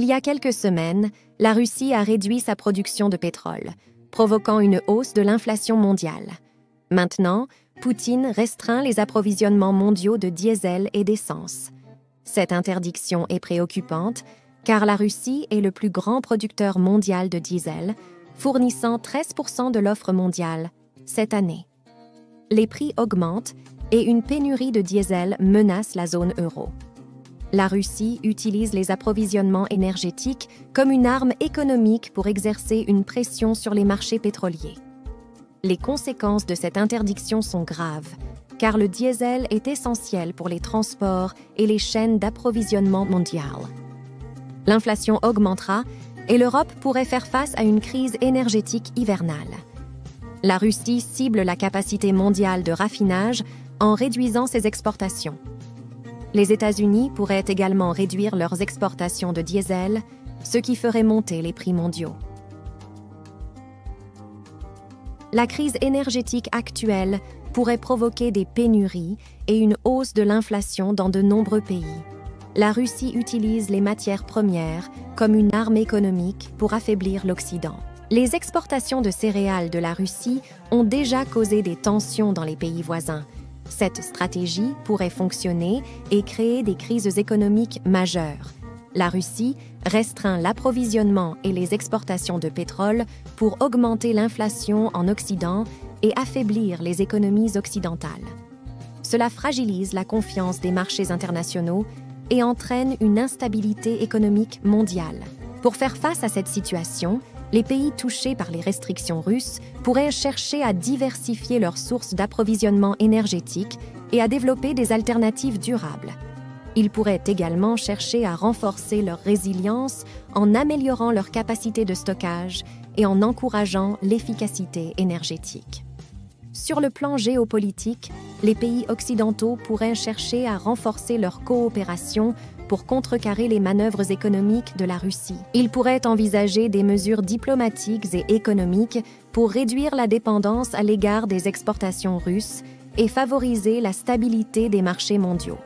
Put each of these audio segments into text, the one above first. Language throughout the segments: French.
y a quelques semaines, la Russie a réduit sa production de pétrole, provoquant une hausse de l'inflation mondiale. Maintenant, Poutine restreint les approvisionnements mondiaux de diesel et d'essence. Cette interdiction est préoccupante car la Russie est le plus grand producteur mondial de diesel, fournissant 13% de l'offre mondiale cette année. Les prix augmentent et une pénurie de diesel menace la zone euro. La Russie utilise les approvisionnements énergétiques comme une arme économique pour exercer une pression sur les marchés pétroliers. Les conséquences de cette interdiction sont graves, car le diesel est essentiel pour les transports et les chaînes d'approvisionnement mondiales. L'inflation augmentera et l'Europe pourrait faire face à une crise énergétique hivernale. La Russie cible la capacité mondiale de raffinage en réduisant ses exportations. Les États-Unis pourraient également réduire leurs exportations de diesel, ce qui ferait monter les prix mondiaux. La crise énergétique actuelle pourrait provoquer des pénuries et une hausse de l'inflation dans de nombreux pays. La Russie utilise les matières premières comme une arme économique pour affaiblir l'Occident. Les exportations de céréales de la Russie ont déjà causé des tensions dans les pays voisins. Cette stratégie pourrait fonctionner et créer des crises économiques majeures. La Russie restreint l'approvisionnement et les exportations de pétrole pour augmenter l'inflation en Occident et affaiblir les économies occidentales. Cela fragilise la confiance des marchés internationaux et entraîne une instabilité économique mondiale. Pour faire face à cette situation, les pays touchés par les restrictions russes pourraient chercher à diversifier leurs sources d'approvisionnement énergétique et à développer des alternatives durables. Ils pourraient également chercher à renforcer leur résilience en améliorant leur capacité de stockage et en encourageant l'efficacité énergétique. Sur le plan géopolitique, les pays occidentaux pourraient chercher à renforcer leur coopération pour contrecarrer les manœuvres économiques de la Russie. Ils pourraient envisager des mesures diplomatiques et économiques pour réduire la dépendance à l'égard des exportations russes et favoriser la stabilité des marchés mondiaux.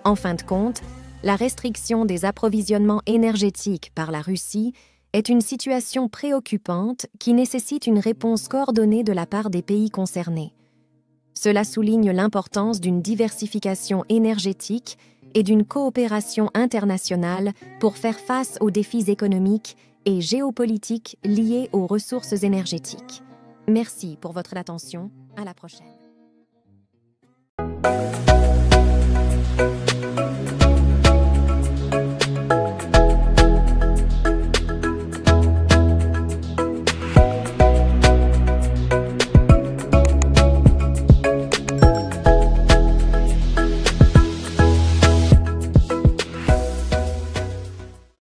En fin de compte, la restriction des approvisionnements énergétiques par la Russie est une situation préoccupante qui nécessite une réponse coordonnée de la part des pays concernés. Cela souligne l'importance d'une diversification énergétique et d'une coopération internationale pour faire face aux défis économiques et géopolitiques liés aux ressources énergétiques. Merci pour votre attention. À la prochaine.